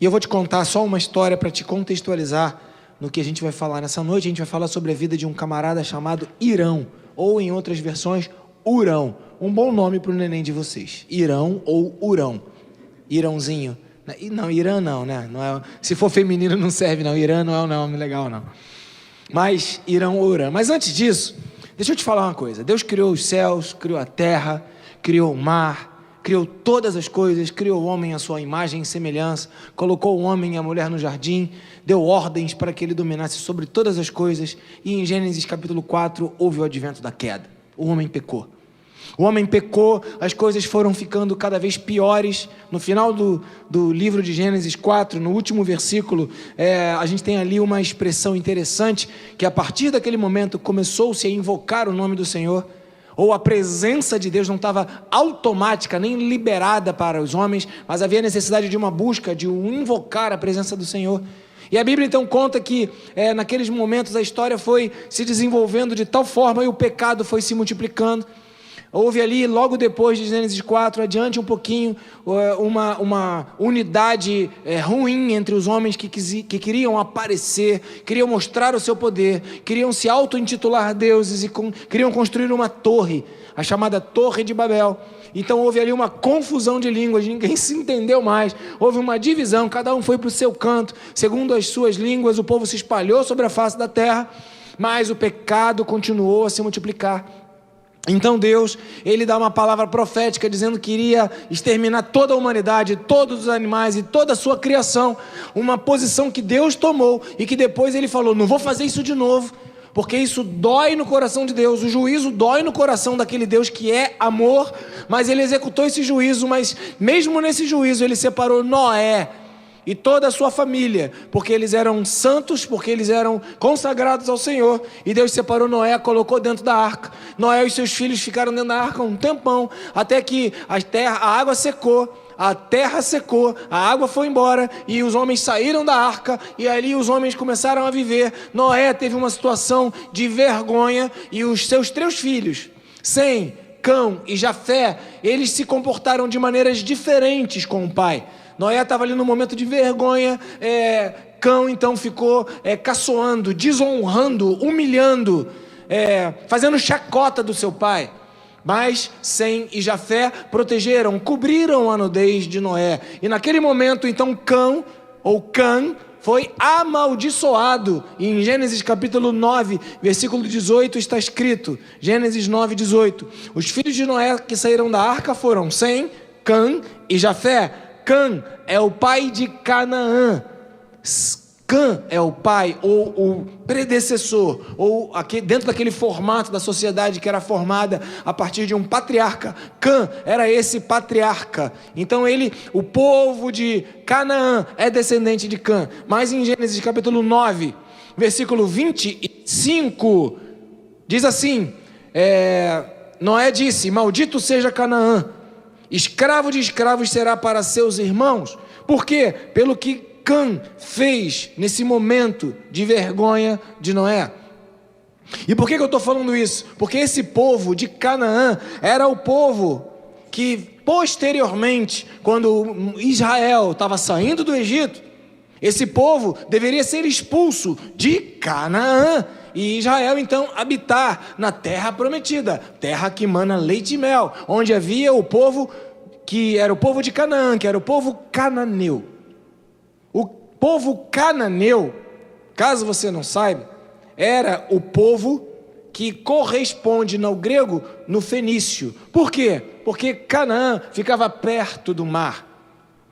E eu vou te contar só uma história para te contextualizar no que a gente vai falar nessa noite. A gente vai falar sobre a vida de um camarada chamado Irão, ou em outras versões, Urão. Um bom nome para o neném de vocês. Irão ou Urão. Irãozinho. Não, Irã não, né? Não é, se for feminino não serve não. Irã não é um nome legal não. Mas Irão ou Urã. Mas antes disso, deixa eu te falar uma coisa. Deus criou os céus, criou a terra, criou o mar, criou todas as coisas, criou o homem à sua imagem e semelhança, colocou o homem e a mulher no jardim, deu ordens para que ele dominasse sobre todas as coisas, e em Gênesis capítulo 4 houve o advento da queda. O homem pecou. O homem pecou, as coisas foram ficando cada vez piores. No final do livro de Gênesis 4, no último versículo, a gente tem ali uma expressão interessante, que a partir daquele momento começou-se a invocar o nome do Senhor, ou a presença de Deus não estava automática, nem liberada para os homens, mas havia necessidade de uma busca, de um invocar a presença do Senhor. E a Bíblia então conta que naqueles momentos a história foi se desenvolvendo de tal forma e o pecado foi se multiplicando. Houve ali, logo depois de Gênesis 4, adiante um pouquinho, uma unidade ruim entre os homens que queriam aparecer, queriam mostrar o seu poder, queriam se auto-intitular deuses e queriam construir uma torre, a chamada Torre de Babel. Então houve ali uma confusão de línguas, ninguém se entendeu mais, houve uma divisão, cada um foi para o seu canto, segundo as suas línguas, o povo se espalhou sobre a face da terra, mas o pecado continuou a se multiplicar. Então Deus, ele dá uma palavra profética dizendo que iria exterminar toda a humanidade, todos os animais e toda a sua criação, uma posição que Deus tomou e que depois ele falou, não vou fazer isso de novo, porque isso dói no coração de Deus, o juízo dói no coração daquele Deus que é amor, mas ele executou esse juízo, mas mesmo nesse juízo ele separou Noé e toda a sua família, porque eles eram santos, porque eles eram consagrados ao Senhor, e Deus separou Noé, colocou dentro da arca. Noé e seus filhos ficaram dentro da arca um tempão, até que a água secou, a terra secou, a água foi embora, e os homens saíram da arca, e ali os homens começaram a viver. Noé teve uma situação de vergonha, e os seus 3 filhos, Sem, Cão e Jafé, eles se comportaram de maneiras diferentes com o pai. Noé estava ali no momento de vergonha, Cão então ficou caçoando, desonrando, humilhando, fazendo chacota do seu pai. Mas Sem e Jafé protegeram, cobriram a nudez de Noé. E naquele momento então Cão, ou Cã, foi amaldiçoado. E em Gênesis capítulo 9, versículo 18 está escrito, Gênesis 9, 18, os filhos de Noé que saíram da arca foram Sem, Cã e Jafé. Cã é o pai de Canaã. Cã é o pai, ou o predecessor, ou dentro daquele formato da sociedade que era formada a partir de um patriarca. Cã era esse patriarca. Então o povo de Canaã é descendente de Cã. Mas em Gênesis capítulo 9, versículo 25, diz assim, Noé disse, maldito seja Canaã, escravo de escravos será para seus irmãos. Por quê? Pelo que Cã fez nesse momento de vergonha de Noé. E por que eu estou falando isso? Porque esse povo de Canaã era o povo que posteriormente, quando Israel estava saindo do Egito, esse povo deveria ser expulso de Canaã, e Israel então habitar na terra prometida, terra que mana leite e mel, onde havia o povo que era o povo de Canaã, que era o povo cananeu. O povo cananeu, caso você não saiba, era o povo que corresponde no grego no fenício. Por quê? Porque Canaã ficava perto do mar.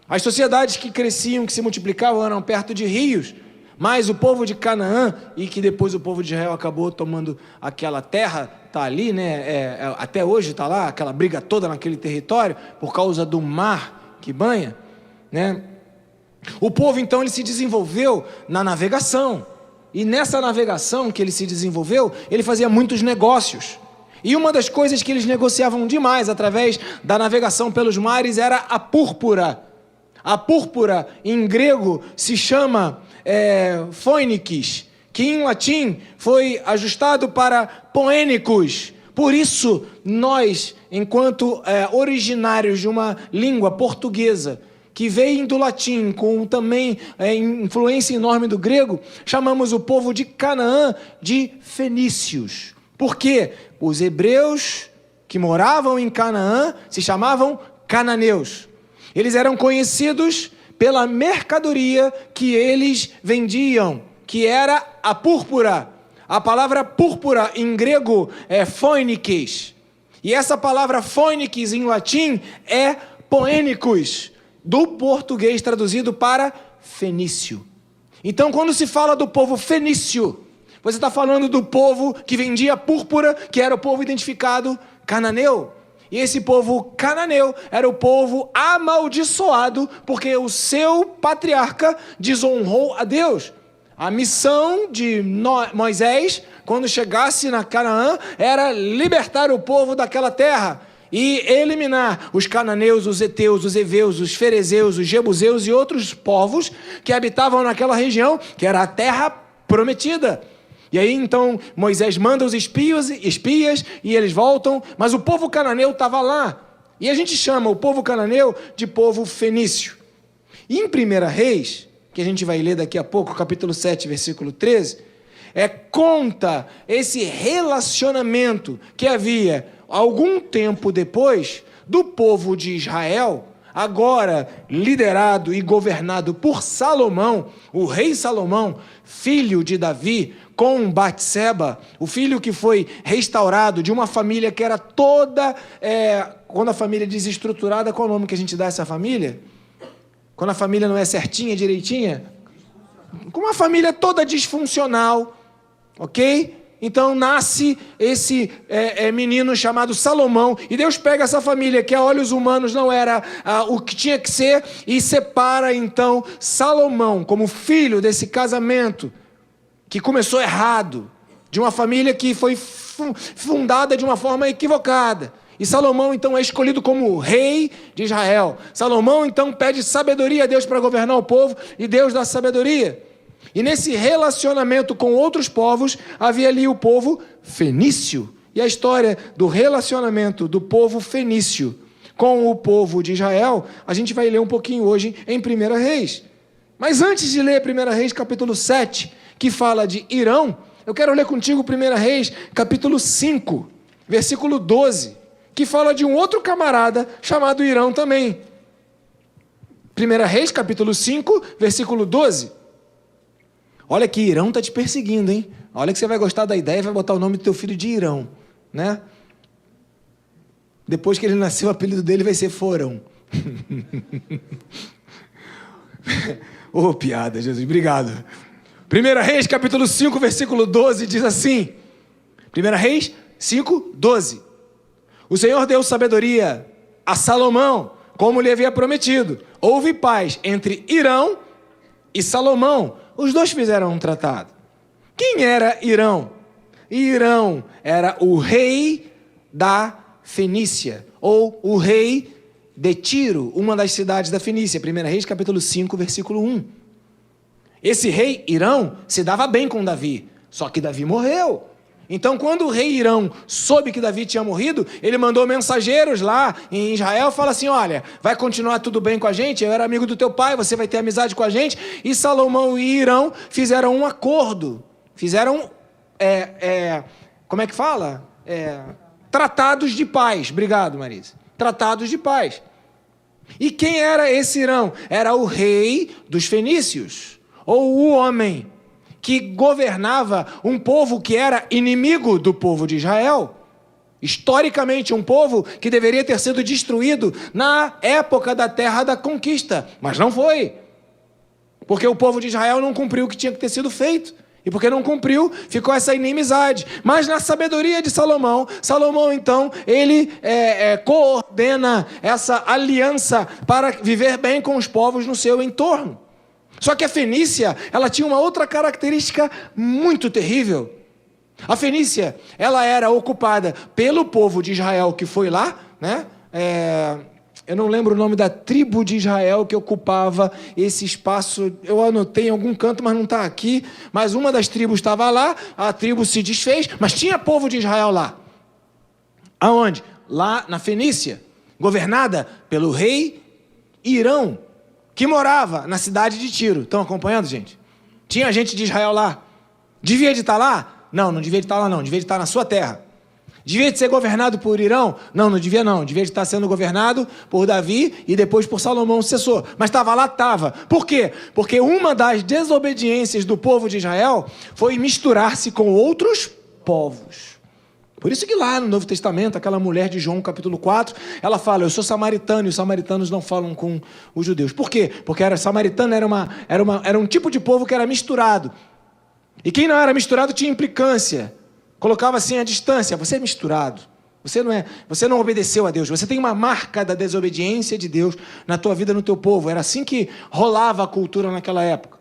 As sociedades que cresciam, que se multiplicavam, eram perto de rios. Mas o povo de Canaã, e que depois o povo de Israel acabou tomando aquela terra, está ali, né? Até hoje está lá, aquela briga toda naquele território, por causa do mar que banha, né? O povo então ele se desenvolveu na navegação, e nessa navegação que ele se desenvolveu, ele fazia muitos negócios. E uma das coisas que eles negociavam demais através da navegação pelos mares era a púrpura. A púrpura em grego se chama fônix, que em latim foi ajustado para poênicos. Por isso, nós, enquanto originários de uma língua portuguesa, que vem do latim, com também influência enorme do grego, chamamos o povo de Canaã de fenícios. Por quê? Os hebreus que moravam em Canaã se chamavam cananeus. Eles eram conhecidos pela mercadoria que eles vendiam, que era a púrpura. A palavra púrpura em grego é phoenikes. E essa palavra phoenikes em latim é poênicos, do português traduzido para fenício. Então, quando se fala do povo fenício, você está falando do povo que vendia púrpura, que era o povo identificado cananeu. E esse povo cananeu era o povo amaldiçoado, porque o seu patriarca desonrou a Deus. A missão de Moisés, quando chegasse na Canaã, era libertar o povo daquela terra e eliminar os cananeus, os heteus, os heveus, os ferezeus, os jebuseus e outros povos que habitavam naquela região, que era a terra prometida. E aí então Moisés manda os espias e eles voltam, mas o povo cananeu estava lá. E a gente chama o povo cananeu de povo fenício. E em 1 Reis, que a gente vai ler daqui a pouco, capítulo 7, versículo 13, conta esse relacionamento que havia algum tempo depois do povo de Israel, agora liderado e governado por Salomão, o rei Salomão, filho de Davi, com Batseba, o filho que foi restaurado de uma família que era toda... quando a família é desestruturada, qual é o nome que a gente dá a essa família? Quando a família não é certinha, direitinha? Com uma família toda disfuncional, ok? Então nasce esse menino chamado Salomão, e Deus pega essa família que a olhos humanos não era o que tinha que ser, e separa então Salomão como filho desse casamento que começou errado, de uma família que foi fundada de uma forma equivocada. E Salomão, então, é escolhido como rei de Israel. Salomão, então, pede sabedoria a Deus para governar o povo, e Deus dá sabedoria. E nesse relacionamento com outros povos, havia ali o povo fenício. E a história do relacionamento do povo fenício com o povo de Israel, a gente vai ler um pouquinho hoje em 1 Reis. Mas antes de ler 1 Reis, capítulo 7, que fala de Irão, eu quero ler contigo 1 Reis, capítulo 5, versículo 12. Que fala de um outro camarada chamado Irão também. 1 Reis, capítulo 5, versículo 12. Olha que Irão está te perseguindo, hein? Olha que você vai gostar da ideia e vai botar o nome do teu filho de Irão, né? Depois que ele nasceu, o apelido dele vai ser Forão. Ô, piada, Jesus, obrigado. 1 Reis, capítulo 5, versículo 12, diz assim. 1 Reis 5, 12. O Senhor deu sabedoria a Salomão, como lhe havia prometido. Houve paz entre Irão e Salomão. Os dois fizeram um tratado. Quem era Irão? Irão era o rei da Fenícia, ou o rei de Tiro, uma das cidades da Fenícia. 1 Reis, capítulo 5, versículo 1. Esse rei Irão se dava bem com Davi, só que Davi morreu. Então, quando o rei Irão soube que Davi tinha morrido, ele mandou mensageiros lá em Israel e falou assim, olha, vai continuar tudo bem com a gente? Eu era amigo do teu pai, você vai ter amizade com a gente. E Salomão e Irão fizeram um acordo. Fizeram, como é que fala? Tratados de paz. Obrigado, Marisa. Tratados de paz. E quem era esse Irão? Era o rei dos fenícios, ou o homem que governava um povo que era inimigo do povo de Israel. Historicamente, um povo que deveria ter sido destruído na época da terra da conquista, mas não foi. Porque o povo de Israel não cumpriu o que tinha que ter sido feito. E porque não cumpriu, ficou essa inimizade. Mas na sabedoria de Salomão, então, ele coordena essa aliança para viver bem com os povos no seu entorno. Só que a Fenícia, ela tinha uma outra característica muito terrível. A Fenícia, ela era ocupada pelo povo de Israel que foi lá, né? Eu não lembro o nome da tribo de Israel que ocupava esse espaço. Eu anotei em algum canto, mas não está aqui. Mas uma das tribos estava lá, a tribo se desfez, mas tinha povo de Israel lá. Aonde? Lá na Fenícia, governada pelo rei Irão. que morava na cidade de Tiro. Estão acompanhando, gente? Tinha gente de Israel lá. Devia de estar lá? Não, não devia de estar lá não. Devia de estar na sua terra. Devia de ser governado por Irão? Não, não devia não. Devia de estar sendo governado por Davi e depois por Salomão, o sucessor. Mas estava lá? Estava. Por quê? Porque uma das desobediências do povo de Israel foi misturar-se com outros povos. Por isso que lá no Novo Testamento, aquela mulher de João, capítulo 4, ela fala, eu sou samaritano, e os samaritanos não falam com os judeus. Por quê? Porque samaritano era um tipo de povo que era misturado. E quem não era misturado tinha implicância. Colocava assim a distância, você é misturado, você não obedeceu a Deus, você tem uma marca da desobediência de Deus na tua vida, no teu povo. Era assim que rolava a cultura naquela época.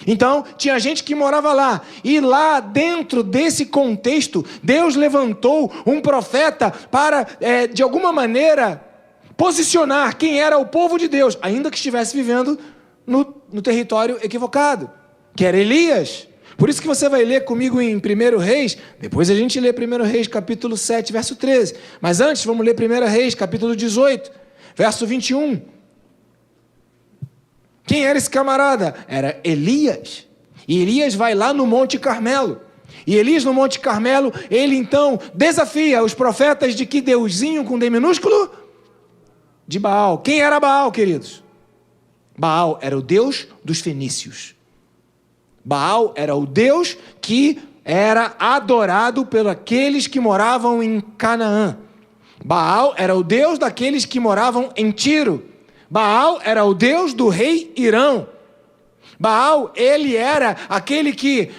Então, tinha gente que morava lá, e lá dentro desse contexto, Deus levantou um profeta para, de alguma maneira, posicionar quem era o povo de Deus, ainda que estivesse vivendo no território equivocado, que era Elias. Por isso que você vai ler comigo em 1 Reis, depois a gente lê 1 Reis, capítulo 7, verso 13. Mas antes, vamos ler 1 Reis, capítulo 18, verso 21. Quem era esse camarada? Era Elias. E Elias vai lá no Monte Carmelo. E Elias no Monte Carmelo, ele então desafia os profetas de que deusinho com D minúsculo? De Baal. Quem era Baal, queridos? Baal era o deus dos fenícios. Baal era o Deus que era adorado pelos aqueles que moravam em Canaã. Baal era o Deus daqueles que moravam em Tiro. Baal era o Deus do rei Irão. Baal, ele era aquele que,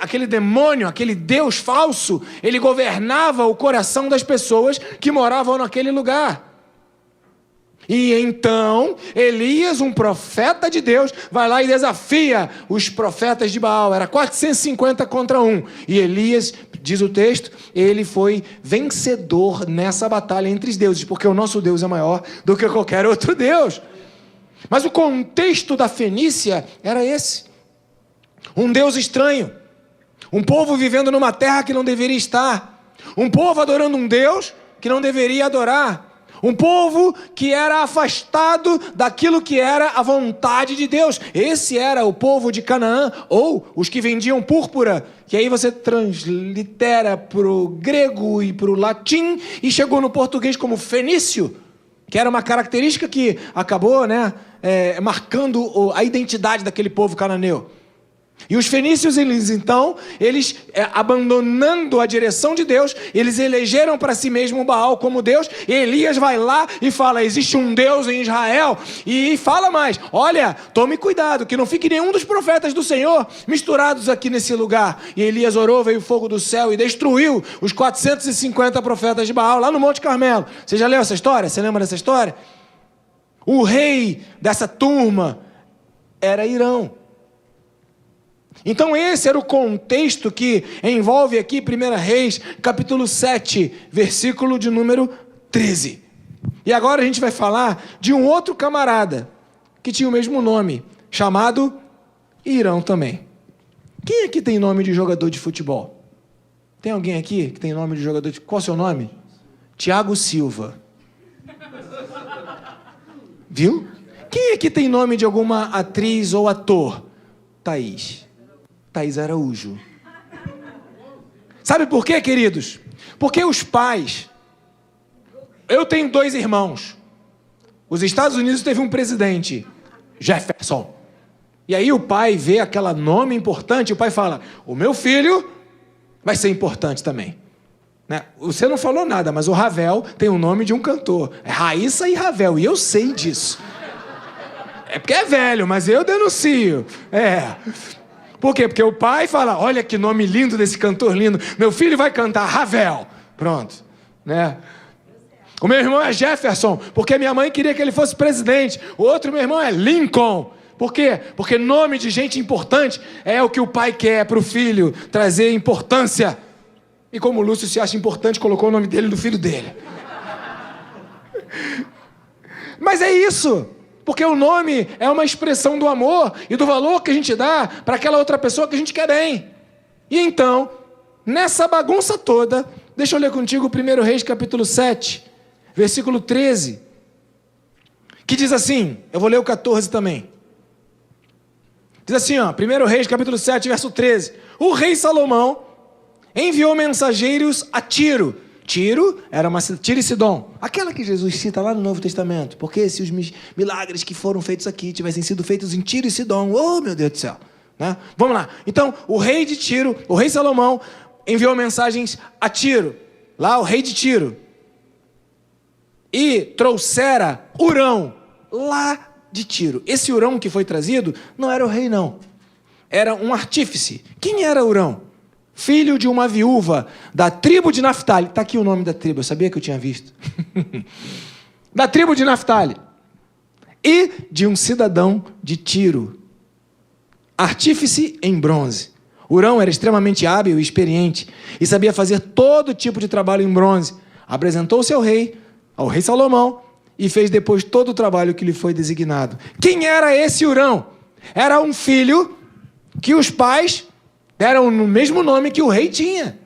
aquele demônio, aquele Deus falso, ele governava o coração das pessoas que moravam naquele lugar. E então, Elias, um profeta de Deus, vai lá e desafia os profetas de Baal. Era 450 contra 1. E Elias, diz o texto, ele foi vencedor nessa batalha entre os deuses, porque o nosso Deus é maior do que qualquer outro Deus. Mas o contexto da Fenícia era esse. Um Deus estranho. Um povo vivendo numa terra que não deveria estar. Um povo adorando um Deus que não deveria adorar. Um povo que era afastado daquilo que era a vontade de Deus. Esse era o povo de Canaã, ou os que vendiam púrpura, que aí você translitera para o grego e para o latim, e chegou no português como fenício, que era uma característica que acabou marcando a identidade daquele povo cananeu. E os fenícios, eles abandonando a direção de Deus, eles elegeram para si mesmo Baal como Deus. E Elias vai lá e fala, existe um Deus em Israel. E fala mais, olha, tome cuidado, que não fique nenhum dos profetas do Senhor misturados aqui nesse lugar. E Elias orou, veio fogo do céu e destruiu os 450 profetas de Baal, lá no Monte Carmelo. Você já leu essa história? Você lembra dessa história? O rei dessa turma era Irão. Então esse era o contexto que envolve aqui 1 Reis, capítulo 7, versículo de número 13. E agora a gente vai falar de um outro camarada, que tinha o mesmo nome, chamado Irão também. Quem aqui tem nome de jogador de futebol? Tem alguém aqui que tem nome de jogador de... Qual é o seu nome? Thiago Silva. Viu? Quem aqui tem nome de alguma atriz ou ator? Thaís Araújo. Sabe por quê, queridos? Porque os pais... Eu tenho 2 irmãos. Os Estados Unidos teve um presidente, Jefferson. E aí o pai vê aquele nome importante, o pai fala, o meu filho vai ser importante também. Né? Você não falou nada, mas o Ravel tem o nome de um cantor. É Raíssa e Ravel, e eu sei disso. É porque é velho, mas eu denuncio. Por quê? Porque o pai fala, olha que nome lindo desse cantor lindo, meu filho vai cantar Ravel. Pronto, né? O meu irmão é Jefferson, porque minha mãe queria que ele fosse presidente. O outro, meu irmão, é Lincoln. Por quê? Porque nome de gente importante é o que o pai quer para o filho, trazer importância. E como o Lúcio se acha importante, colocou o nome dele no filho dele. Mas é isso. Porque o nome é uma expressão do amor e do valor que a gente dá para aquela outra pessoa que a gente quer bem. E então, nessa bagunça toda, deixa eu ler contigo 1 Reis capítulo 7, versículo 13. que diz assim, eu vou ler o 14 também. Diz assim, 1 Reis, capítulo 7, verso 13. O rei Salomão enviou mensageiros a Tiro. Tiro era Tiro e Sidom. Aquela que Jesus cita lá no Novo Testamento. Porque se os milagres que foram feitos aqui tivessem sido feitos em Tiro e Sidom, oh meu Deus do céu. Né? Vamos lá. Então, o rei de Tiro, o rei Salomão, enviou mensagens a Tiro. Lá, o rei de Tiro. E trouxera Hurão, lá de Tiro. Esse Hurão que foi trazido não era o rei, não. Era um artífice. Quem era Hurão? Filho de uma viúva da tribo de Naftali. Está aqui o nome da tribo, eu sabia que eu tinha visto. Da tribo de Naftali. E de um cidadão de Tiro. Artífice em bronze. Hurão era extremamente hábil e experiente e sabia fazer todo tipo de trabalho em bronze. Apresentou-se ao rei Salomão, e fez depois todo o trabalho que lhe foi designado. Quem era esse Hurão? Era um filho que os pais deram no mesmo nome que o rei tinha.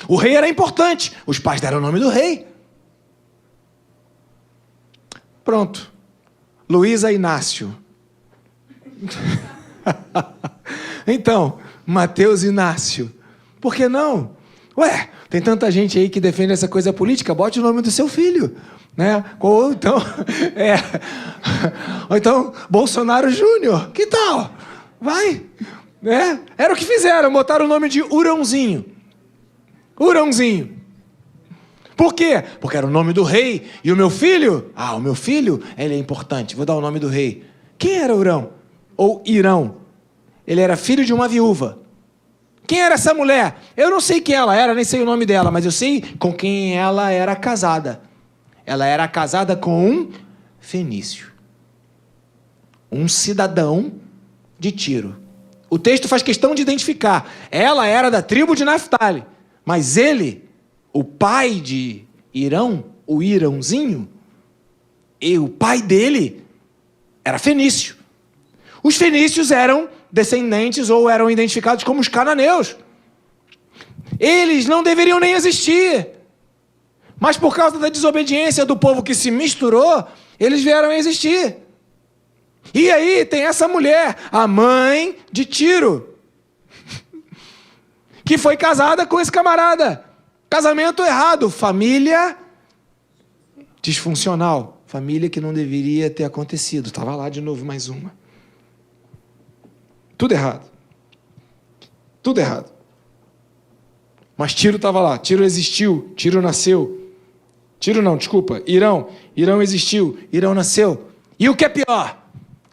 O rei era importante, os pais deram o nome do rei. Pronto. Luísa Inácio. Então, Mateus Inácio. Por que não? Ué, tem tanta gente aí que defende essa coisa política, bote o nome do seu filho. Né? Ou então, Bolsonaro Júnior. Que tal? Vai. Né? Era o que fizeram, botaram o nome de Hurãozinho. Hurãozinho. Por quê? Porque era o nome do rei. E o meu filho? O meu filho, ele é importante. Vou dar o nome do rei. Quem era Hurão? Ou Irão? Ele era filho de uma viúva. Quem era essa mulher? Eu não sei quem ela era, nem sei o nome dela, mas eu sei com quem ela era casada. Ela era casada com um fenício. Um cidadão de Tiro. O texto faz questão de identificar. Ela era da tribo de Naftali. Mas ele, o pai de Irão, o Irãozinho, e o pai dele era fenício. Os fenícios eram descendentes ou eram identificados como os cananeus. Eles não deveriam nem existir. Mas por causa da desobediência do povo que se misturou, eles vieram a existir. E aí tem essa mulher, a mãe de Tiro, que foi casada com esse camarada. Casamento errado, família disfuncional, família que não deveria ter acontecido. Estava lá de novo mais uma. Tudo errado. Tudo errado. Mas Tiro estava lá, Tiro existiu, Tiro nasceu. Irão existiu, Irão nasceu. E o que é pior?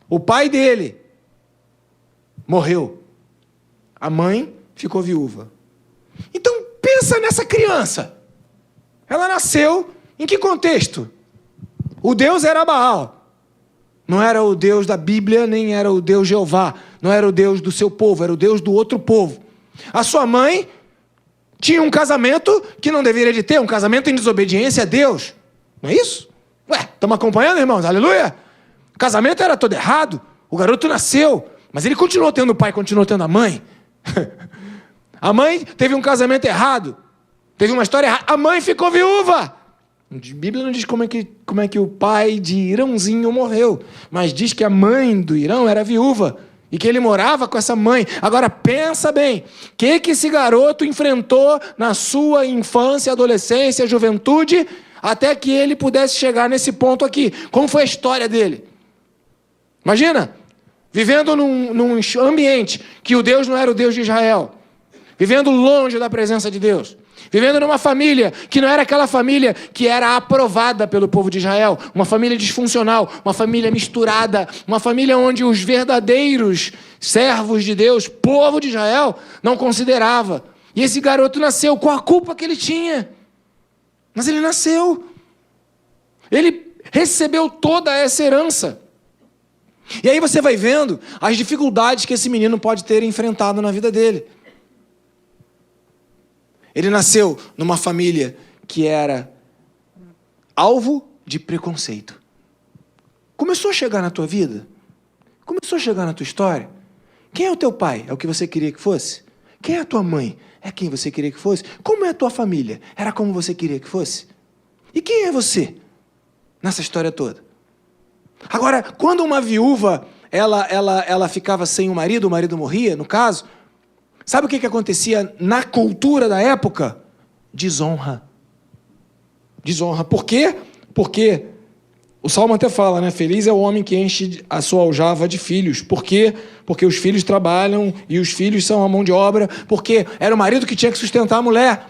O pai dele morreu. A mãe ficou viúva. Então pensa nessa criança. Ela nasceu em que contexto? O Deus era Baal. Não era o Deus da Bíblia, nem era o Deus Jeová. Não era o Deus do seu povo, era o Deus do outro povo. A sua mãe tinha um casamento que não deveria de ter, um casamento em desobediência a Deus. Não é isso? Estamos acompanhando, irmãos? Aleluia! O casamento era todo errado. O garoto nasceu, mas ele continuou tendo o pai, continuou tendo a mãe. A mãe teve um casamento errado. Teve uma história errada. A mãe ficou viúva. A Bíblia não diz como é que o pai de Irãozinho morreu, mas diz que a mãe do Irão era viúva e que ele morava com essa mãe. Agora pensa bem, o que esse garoto enfrentou na sua infância, adolescência, juventude, até que ele pudesse chegar nesse ponto aqui? Como foi a história dele? Imagina, vivendo num ambiente que o Deus não era o Deus de Israel, vivendo longe da presença de Deus, vivendo numa família que não era aquela família que era aprovada pelo povo de Israel, uma família disfuncional, uma família misturada, uma família onde os verdadeiros servos de Deus, povo de Israel, não considerava. E esse garoto nasceu com a culpa que ele tinha. Mas ele nasceu. Ele recebeu toda essa herança. E aí você vai vendo as dificuldades que esse menino pode ter enfrentado na vida dele. Ele nasceu numa família que era alvo de preconceito. Começou a chegar na tua vida? Começou a chegar na tua história? Quem é o teu pai? É o que você queria que fosse? Quem é a tua mãe? É quem você queria que fosse? Como é a tua família? Era como você queria que fosse? E quem é você nessa história toda? Agora, quando uma viúva, ela ficava sem o marido morria, no caso, sabe o que acontecia na cultura da época? Desonra. Desonra. Por quê? Porque o Salmo até fala, né? Feliz é o homem que enche a sua aljava de filhos. Por quê? Porque os filhos trabalham e os filhos são a mão de obra. Porque era o marido que tinha que sustentar a mulher.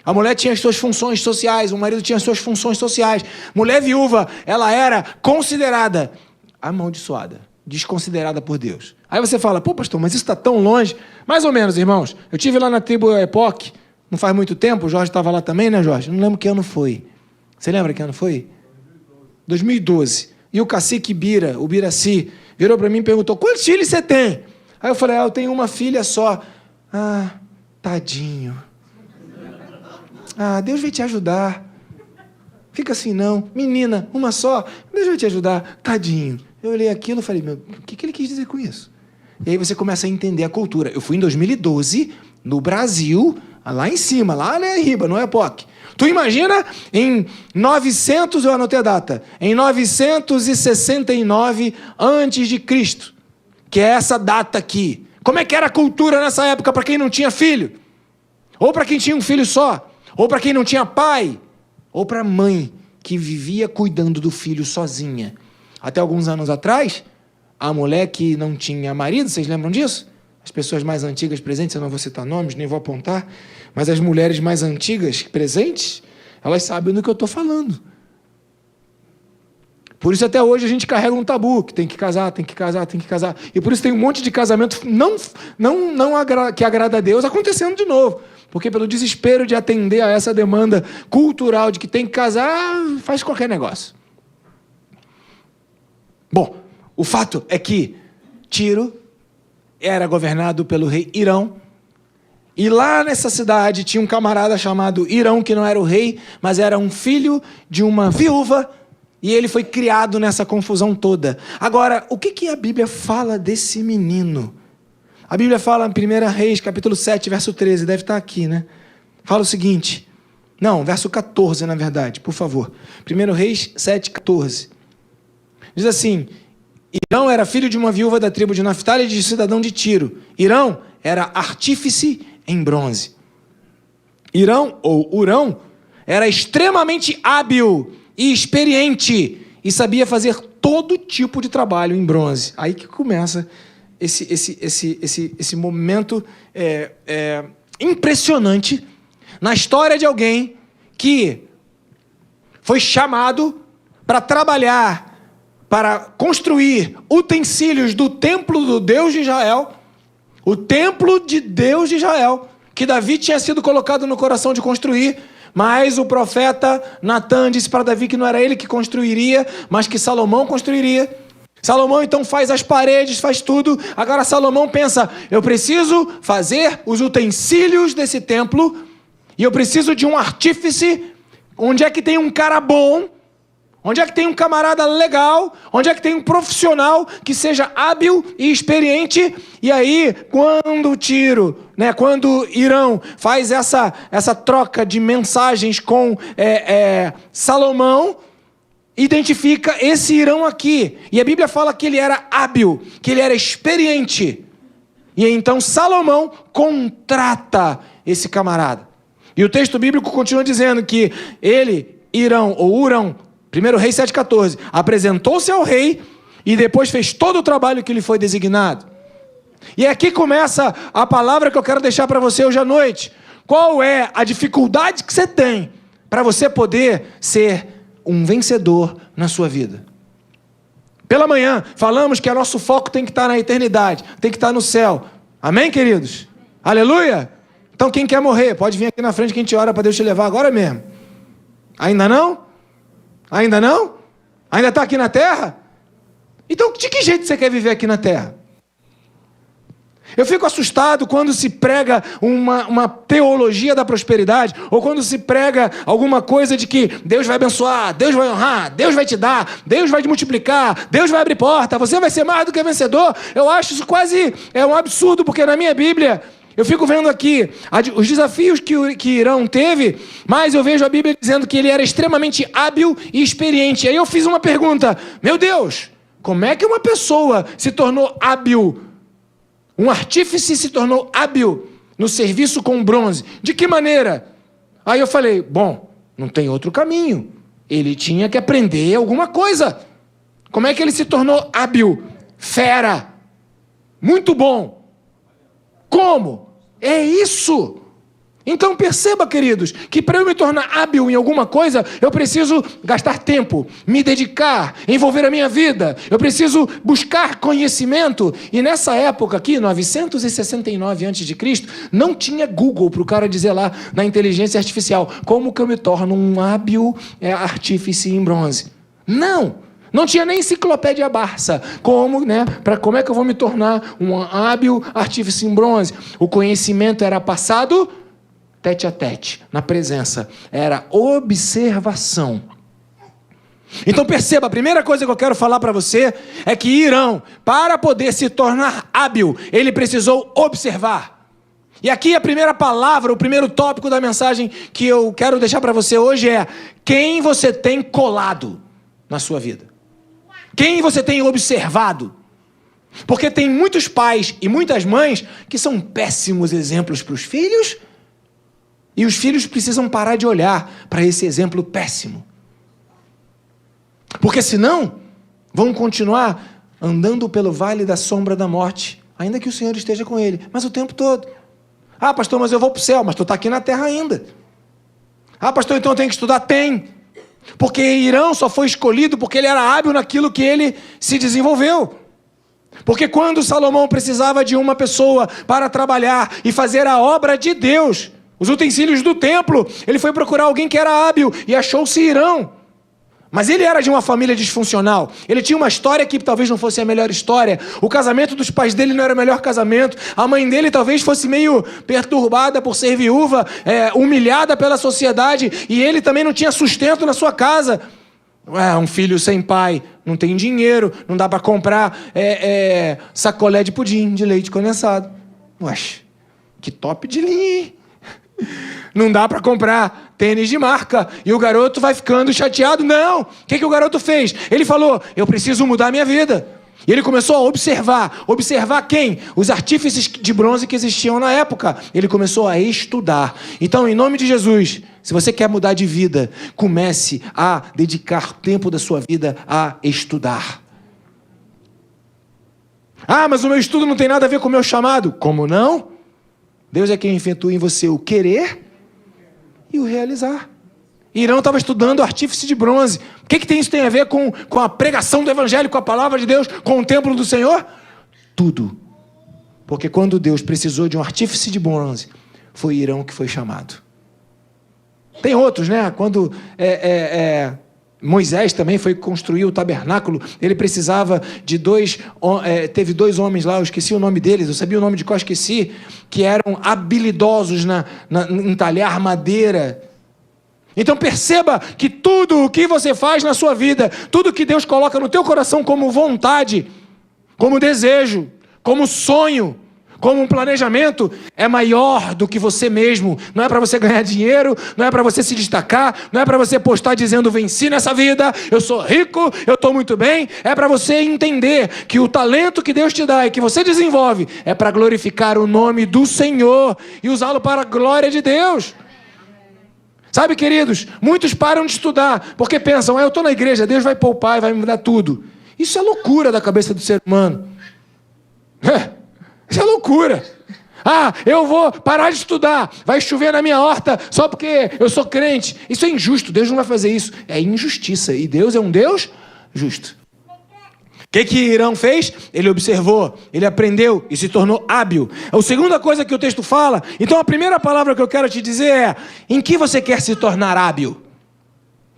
A mulher tinha as suas funções sociais, o marido tinha as suas funções sociais. Mulher viúva, ela era considerada amaldiçoada, desconsiderada por Deus. Aí você fala, pô, pastor, mas isso está tão longe. Mais ou menos, irmãos. Eu estive lá na tribo Epoque, não faz muito tempo, o Jorge estava lá também, né, Jorge? Não lembro que ano foi. Você lembra que ano foi? 2012. E o cacique Bira, o Biraci, virou para mim e perguntou, quantos filhos você tem? Aí eu falei, eu tenho uma filha só. Ah, tadinho. Ah, Deus vai te ajudar. Fica assim não. Menina, uma só. Deus vai te ajudar. Tadinho. Eu olhei aquilo e falei, meu, o que ele quis dizer com isso? E aí você começa a entender a cultura. Eu fui em 2012, no Brasil, lá em cima, lá na Riba, no Epoque. Tu imagina em 900, eu anotei a data, em 969 antes de Cristo, que é essa data aqui. Como é que era a cultura nessa época para quem não tinha filho? Ou para quem tinha um filho só? Ou para quem não tinha pai? Ou para a mãe que vivia cuidando do filho sozinha? Até alguns anos atrás, a mulher que não tinha marido, vocês lembram disso? As pessoas mais antigas presentes, eu não vou citar nomes, nem vou apontar, mas as mulheres mais antigas presentes, elas sabem do que eu estou falando. Por isso até hoje a gente carrega um tabu, que tem que casar, tem que casar, tem que casar. E por isso tem um monte de casamento que agrada a Deus acontecendo de novo. Porque pelo desespero de atender a essa demanda cultural de que tem que casar, faz qualquer negócio. Bom, o fato é que Tiro era governado pelo rei Irão, e lá nessa cidade tinha um camarada chamado Irão, que não era o rei, mas era um filho de uma viúva, e ele foi criado nessa confusão toda. Agora, o que a Bíblia fala desse menino? A Bíblia fala em 1 Reis, capítulo 7, verso 13, deve estar aqui, né? Fala o seguinte, não, verso 14, na verdade, por favor. 1 Reis 7, 14. Diz assim, Irão era filho de uma viúva da tribo de Naftali e de cidadão de Tiro. Irão era artífice em bronze. Irão, ou Urão, era extremamente hábil e experiente e sabia fazer todo tipo de trabalho em bronze. Aí que começa esse momento impressionante na história de alguém que foi chamado para trabalhar, para construir utensílios do templo do Deus de Israel, o templo de Deus de Israel, que Davi tinha sido colocado no coração de construir, mas o profeta Natã disse para Davi que não era ele que construiria, mas que Salomão construiria. Salomão então faz as paredes, faz tudo. Agora Salomão pensa, eu preciso fazer os utensílios desse templo e eu preciso de um artífice. Onde é que tem um cara bom? Onde é que tem um camarada legal? Onde é que tem um profissional que seja hábil e experiente? E aí, quando Irão faz essa troca de mensagens com Salomão, identifica esse Irão aqui. E a Bíblia fala que ele era hábil, que ele era experiente. E então Salomão contrata esse camarada. E o texto bíblico continua dizendo que ele, Irão, ou Urão, 1 Reis 7,14, apresentou-se ao rei e depois fez todo o trabalho que lhe foi designado. E aqui começa a palavra que eu quero deixar para você hoje à noite. Qual é a dificuldade que você tem para você poder ser um vencedor na sua vida? Pela manhã, falamos que o nosso foco tem que estar na eternidade, tem que estar no céu. Amém, queridos? Aleluia? Então quem quer morrer, pode vir aqui na frente que a gente ora para Deus te levar agora mesmo. Ainda não? Ainda não? Ainda está aqui na terra? Então de que jeito você quer viver aqui na terra? Eu fico assustado quando se prega uma teologia da prosperidade, ou quando se prega alguma coisa de que Deus vai abençoar, Deus vai honrar, Deus vai te dar, Deus vai te multiplicar, Deus vai abrir porta, você vai ser mais do que vencedor. Eu acho isso quase um absurdo, porque na minha Bíblia Eu fico vendo aqui os desafios que Irão teve, mas eu vejo a Bíblia dizendo que ele era extremamente hábil e experiente. Aí eu fiz uma pergunta: meu Deus, como é que uma pessoa se tornou hábil? Um artífice se tornou hábil no serviço com bronze. De que maneira? Aí eu falei, bom, não tem outro caminho. Ele tinha que aprender alguma coisa. Como é que ele se tornou hábil? Fera. Muito bom. Como? É isso. Então perceba, queridos, que para eu me tornar hábil em alguma coisa, eu preciso gastar tempo, me dedicar, envolver a minha vida. Eu preciso buscar conhecimento. E nessa época aqui, 969 a.C., não tinha Google para o cara dizer lá na inteligência artificial, como que eu me torno um hábil artífice em bronze? Não tinha nem enciclopédia Barça. Como é que eu vou me tornar um hábil artífice em bronze? O conhecimento era passado tete a tete, na presença. Era observação. Então perceba, a primeira coisa que eu quero falar para você é que Irão, para poder se tornar hábil, ele precisou observar. E aqui a primeira palavra, o primeiro tópico da mensagem que eu quero deixar para você hoje é: quem você tem colado na sua vida? Quem você tem observado? Porque tem muitos pais e muitas mães que são péssimos exemplos para os filhos, e os filhos precisam parar de olhar para esse exemplo péssimo. Porque senão, vão continuar andando pelo vale da sombra da morte, ainda que o Senhor esteja com ele, mas o tempo todo. Ah, pastor, mas eu vou para o céu, mas tu está aqui na terra ainda. Ah, pastor, então eu tenho que estudar? Tem. Porque Irão só foi escolhido porque ele era hábil naquilo que ele se desenvolveu. Porque quando Salomão precisava de uma pessoa para trabalhar e fazer a obra de Deus, os utensílios do templo, ele foi procurar alguém que era hábil e achou-se Irão. Mas ele era de uma família disfuncional. Ele tinha uma história que talvez não fosse a melhor história. O casamento dos pais dele não era o melhor casamento. A mãe dele talvez fosse meio perturbada por ser viúva, humilhada pela sociedade. E ele também não tinha sustento na sua casa. Um filho sem pai, não tem dinheiro, não dá para comprar sacolé de pudim, de leite condensado. Ué, que top de linha, hein? Não dá para comprar tênis de marca. E o garoto vai ficando chateado. Não! O que o garoto fez? Ele falou, eu preciso mudar a minha vida. E ele começou a observar. Observar quem? Os artífices de bronze que existiam na época. Ele começou a estudar. Então, em nome de Jesus, se você quer mudar de vida, comece a dedicar tempo da sua vida a estudar. Ah, mas o meu estudo não tem nada a ver com o meu chamado. Como não? Deus é quem efetua em você o querer e o realizar. Irão estava estudando artífice de bronze. O que isso tem a ver com a pregação do Evangelho, com a palavra de Deus, com o templo do Senhor? Tudo. Porque quando Deus precisou de um artífice de bronze, foi Irão que foi chamado. Tem outros, né? Quando Moisés também foi construir o tabernáculo, ele precisava de teve dois homens lá, eu esqueci o nome deles, eu sabia o nome de qual eu esqueci, que eram habilidosos em talhar madeira. Então perceba que tudo o que você faz na sua vida, tudo que Deus coloca no teu coração como vontade, como desejo, como sonho, como um planejamento, é maior do que você mesmo. Não é para você ganhar dinheiro, não é para você se destacar, não é para você postar dizendo venci nessa vida, eu sou rico, eu estou muito bem. É para você entender que o talento que Deus te dá e que você desenvolve é para glorificar o nome do Senhor e usá-lo para a glória de Deus. Sabe, queridos, muitos param de estudar porque pensam, eu estou na igreja, Deus vai poupar e vai me dar tudo. Isso é loucura da cabeça do ser humano. Isso é loucura. Eu vou parar de estudar, vai chover na minha horta só porque eu sou crente. Isso é injusto, Deus não vai fazer isso. É injustiça, e Deus é um Deus justo. O que Irão fez? Ele observou, ele aprendeu e se tornou hábil. A segunda coisa que o texto fala, então a primeira palavra que eu quero te dizer é, em que você quer se tornar hábil?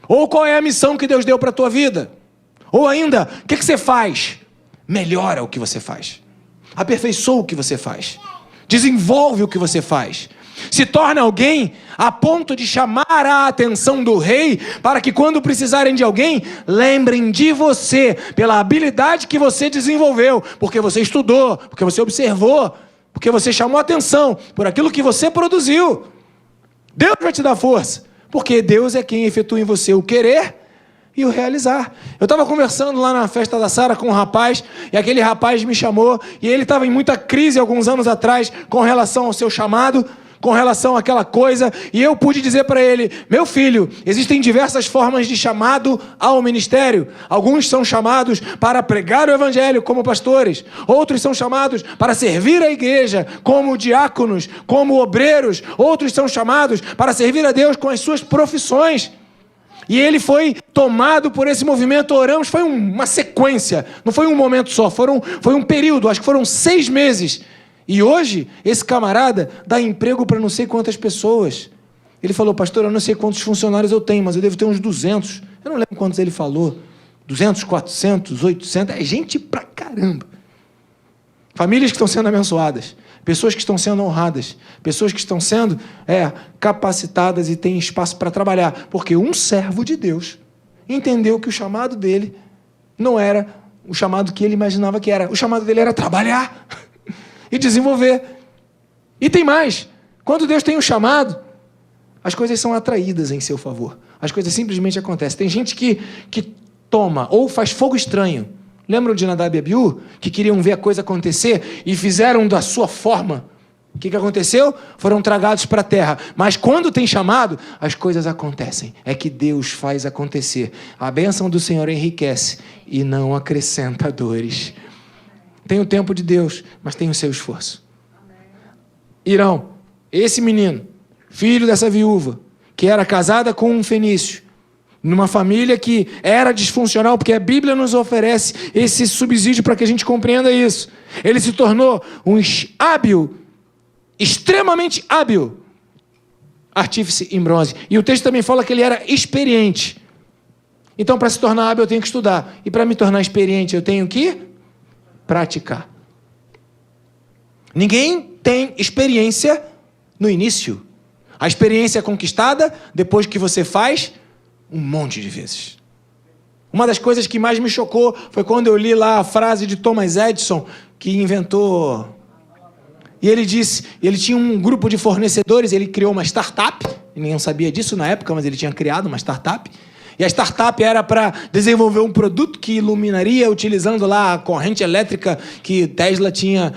Ou qual é a missão que Deus deu para a tua vida? Ou ainda, o que você faz? Melhora o que você faz. Aperfeiçoa o que você faz. Desenvolve o que você faz. Se torna alguém a ponto de chamar a atenção do rei para que quando precisarem de alguém, lembrem de você pela habilidade que você desenvolveu, porque você estudou, porque você observou, porque você chamou atenção por aquilo que você produziu. Deus vai te dar força, porque Deus é quem efetua em você o querer e o realizar. Eu estava conversando lá na festa da Sara com um rapaz, e aquele rapaz me chamou, e ele estava em muita crise alguns anos atrás com relação ao seu chamado, com relação àquela coisa, e eu pude dizer para ele: meu filho, existem diversas formas de chamado ao ministério. Alguns são chamados para pregar o evangelho como pastores, outros são chamados para servir a igreja como diáconos, como obreiros, outros são chamados para servir a Deus com as suas profissões. E ele foi tomado por esse movimento. Oramos, foi uma sequência, não foi um momento só, foi um período, acho que foram 6 meses. E hoje, esse camarada dá emprego para não sei quantas pessoas. Ele falou: pastor, eu não sei quantos funcionários eu tenho, mas eu devo ter uns 200. Eu não lembro quantos ele falou. 200, 400, 800, é gente pra caramba. Famílias que estão sendo abençoadas, pessoas que estão sendo honradas, pessoas que estão sendo capacitadas e têm espaço para trabalhar. Porque um servo de Deus entendeu que o chamado dele não era o chamado que ele imaginava que era. O chamado dele era trabalhar e desenvolver. E tem mais. Quando Deus tem um chamado, as coisas são atraídas em seu favor. As coisas simplesmente acontecem. Tem gente que toma ou faz fogo estranho. Lembram de Nadab e Abiú? Que queriam ver a coisa acontecer e fizeram da sua forma. O que aconteceu? Foram tragados para a terra. Mas quando tem chamado, as coisas acontecem. É que Deus faz acontecer. A bênção do Senhor enriquece e não acrescenta dores. Tem o tempo de Deus, mas tem o seu esforço. Irão, esse menino, filho dessa viúva, que era casada com um fenício, numa família que era disfuncional, porque a Bíblia nos oferece esse subsídio para que a gente compreenda isso. Ele se tornou um hábil, extremamente hábil, artífice em bronze. E o texto também fala que ele era experiente. Então, para se tornar hábil, eu tenho que estudar. E para me tornar experiente, eu tenho que praticar. Ninguém tem experiência no início. A experiência é conquistada depois que você faz um monte de vezes. Uma das coisas que mais me chocou foi quando eu li lá a frase de Thomas Edison, que inventou... E ele disse, ele tinha um grupo de fornecedores, ele criou uma startup, ninguém sabia disso na época, mas ele tinha criado uma startup, e a startup era para desenvolver um produto que iluminaria utilizando lá a corrente elétrica que Tesla tinha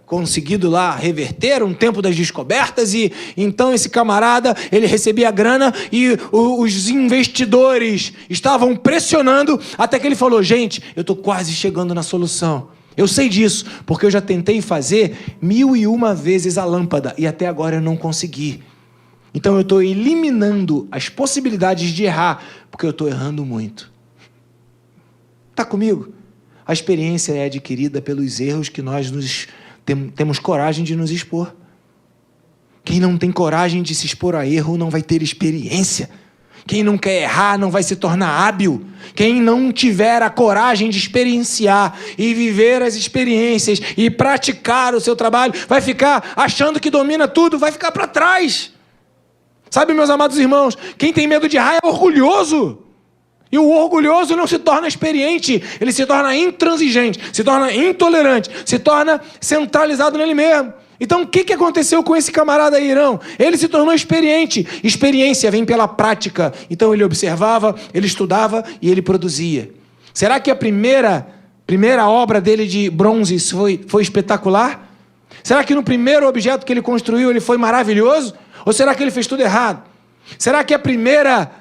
conseguido lá reverter, um tempo das descobertas, e então esse camarada, ele recebia a grana e os investidores estavam pressionando até que ele falou: gente, eu estou quase chegando na solução. Eu sei disso, porque eu já tentei fazer 1001 vezes a lâmpada e até agora eu não consegui. Então eu estou eliminando as possibilidades de errar, porque eu estou errando muito. Está comigo? A experiência é adquirida pelos erros que nós temos coragem de nos expor. Quem não tem coragem de se expor a erro não vai ter experiência. Quem não quer errar não vai se tornar hábil. Quem não tiver a coragem de experienciar e viver as experiências e praticar o seu trabalho, vai ficar achando que domina tudo, vai ficar para trás. Sabe, meus amados irmãos, quem tem medo de errar é orgulhoso. E o orgulhoso não se torna experiente, ele se torna intransigente, se torna intolerante, se torna centralizado nele mesmo. Então, o que aconteceu com esse camarada aí, Irão? Ele se tornou experiente. Experiência vem pela prática. Então, ele observava, ele estudava e ele produzia. Será que a primeira obra dele de bronze foi espetacular? Será que no primeiro objeto que ele construiu ele foi maravilhoso? Ou será que ele fez tudo errado? Será que a primeira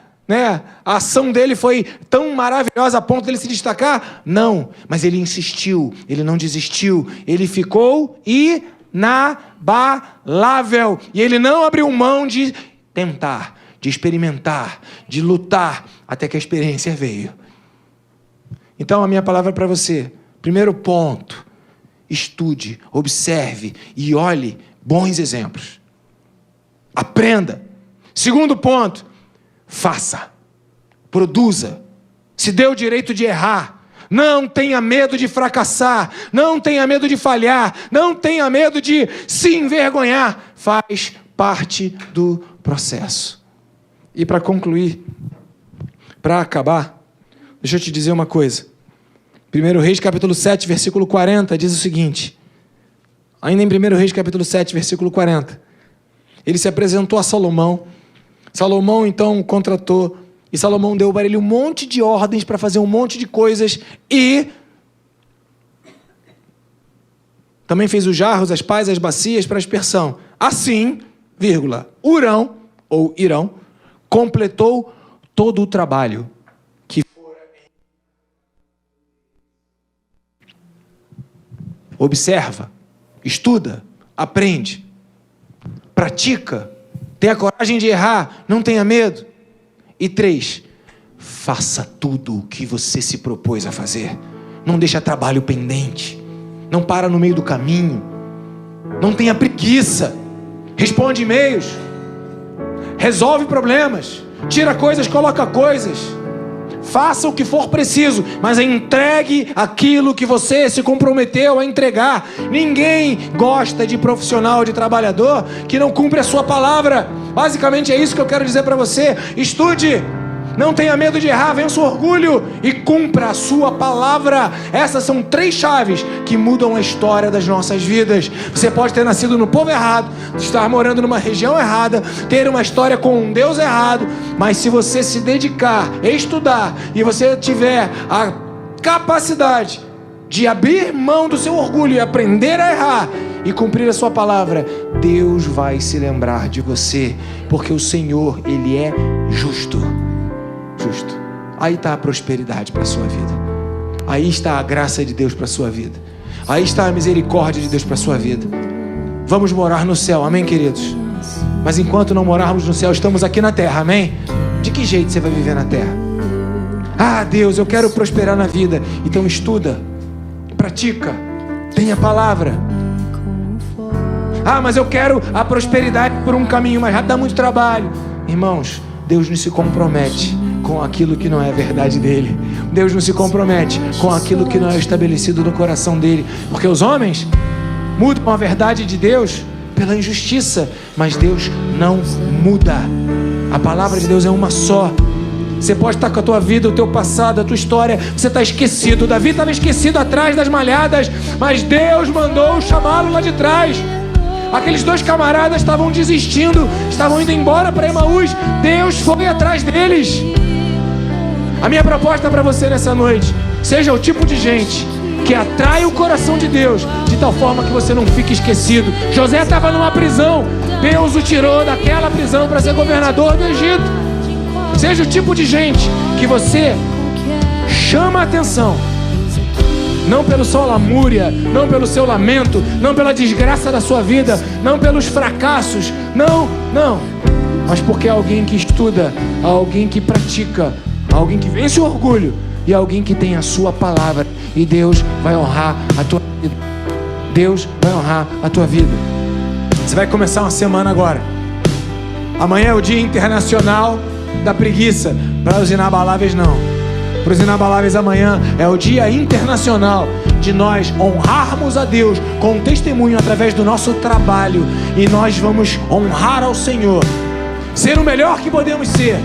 a ação dele foi tão maravilhosa a ponto de ele se destacar? Não, mas ele insistiu, ele não desistiu, ele ficou inabalável. E ele não abriu mão de tentar, de experimentar, de lutar, até que a experiência veio. Então a minha palavra para você, primeiro ponto, estude, observe e olhe bons exemplos. Aprenda. Segundo ponto, faça, produza, se dê o direito de errar, não tenha medo de fracassar, não tenha medo de falhar, não tenha medo de se envergonhar, faz parte do processo. E para concluir, para acabar, deixa eu te dizer uma coisa. 1 Reis capítulo 7, versículo 40, diz o seguinte: Ainda em 1 Reis, capítulo 7, versículo 40. Ele se apresentou a Salomão. Salomão, então, contratou. E Salomão deu para ele um monte de ordens para fazer um monte de coisas. E também fez os jarros, as pás, as bacias para aspersão. Assim, vírgula, Hurão, ou Irão, completou todo o trabalho que fora. Observa, estuda, aprende, pratica, tenha coragem de errar, não tenha medo. E 3, faça tudo o que você se propôs a fazer. Não deixa trabalho pendente, não para no meio do caminho, não tenha preguiça, responde e-mails, resolve problemas, tira coisas, coloca coisas, faça o que for preciso, mas entregue aquilo que você se comprometeu a entregar. Ninguém gosta de profissional, de trabalhador que não cumpre a sua palavra. Basicamente é isso que eu quero dizer para você. Estude, não tenha medo de errar, vença o orgulho e cumpra a sua palavra. Essas são 3 chaves que mudam a história das nossas vidas. Você pode ter nascido no povo errado, estar morando numa região errada, ter uma história com um Deus errado, mas se você se dedicar, estudar e você tiver a capacidade de abrir mão do seu orgulho e aprender a errar e cumprir a sua palavra, Deus vai se lembrar de você, porque o Senhor, Ele é justo. Aí está a prosperidade para a sua vida. Aí está a graça de Deus para a sua vida. Aí está a misericórdia de Deus para a sua vida. Vamos morar no céu, amém, queridos? Mas enquanto não morarmos no céu, estamos aqui na terra, amém? De que jeito você vai viver na terra? Ah, Deus, eu quero prosperar na vida. Então estuda, pratica, tenha palavra. Ah, mas eu quero a prosperidade por um caminho mais rápido, dá muito trabalho. Irmãos, Deus não se compromete com aquilo que não é verdade dele. Deus não se compromete com aquilo que não é estabelecido no coração dele, porque os homens mudam a verdade de Deus pela injustiça, mas Deus não muda. A palavra de Deus é uma só. Você pode estar com a tua vida, o teu passado, a tua história, você está esquecido. Davi estava esquecido atrás das malhadas, mas Deus mandou chamá-lo lá de trás. Aqueles 2 camaradas estavam desistindo, estavam indo embora para Emaús. Deus foi atrás deles. A minha proposta para você nessa noite: seja o tipo de gente que atrai o coração de Deus, de tal forma que você não fique esquecido. José estava numa prisão, Deus o tirou daquela prisão para ser governador do Egito. Seja o tipo de gente que você chama a atenção, não pela sua lamúria, não pelo seu lamento, não pela desgraça da sua vida, não pelos fracassos, não, mas porque é alguém que estuda, alguém que pratica, alguém que vence o orgulho e alguém que tem a sua palavra, e Deus vai honrar a tua vida. Deus vai honrar a tua vida. Você vai começar uma semana agora. Amanhã é o Dia Internacional da Preguiça. Para os inabaláveis não. Para os inabaláveis amanhã é o Dia Internacional de nós honrarmos a Deus com um testemunho através do nosso trabalho, e nós vamos honrar ao Senhor, ser o melhor que podemos ser,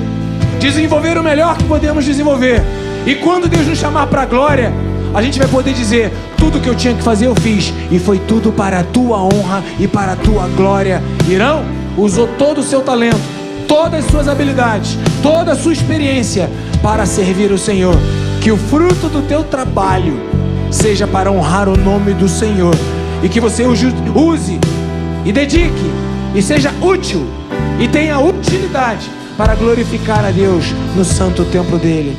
desenvolver o melhor que podemos desenvolver, e quando Deus nos chamar para a glória, a gente vai poder dizer: tudo que eu tinha que fazer eu fiz, e foi tudo para a tua honra e para a tua glória. Irão usou todo o seu talento, todas as suas habilidades, toda a sua experiência para servir o Senhor. Que o fruto do teu trabalho seja para honrar o nome do Senhor, e que você use e dedique e seja útil e tenha utilidade para glorificar a Deus no santo templo dele.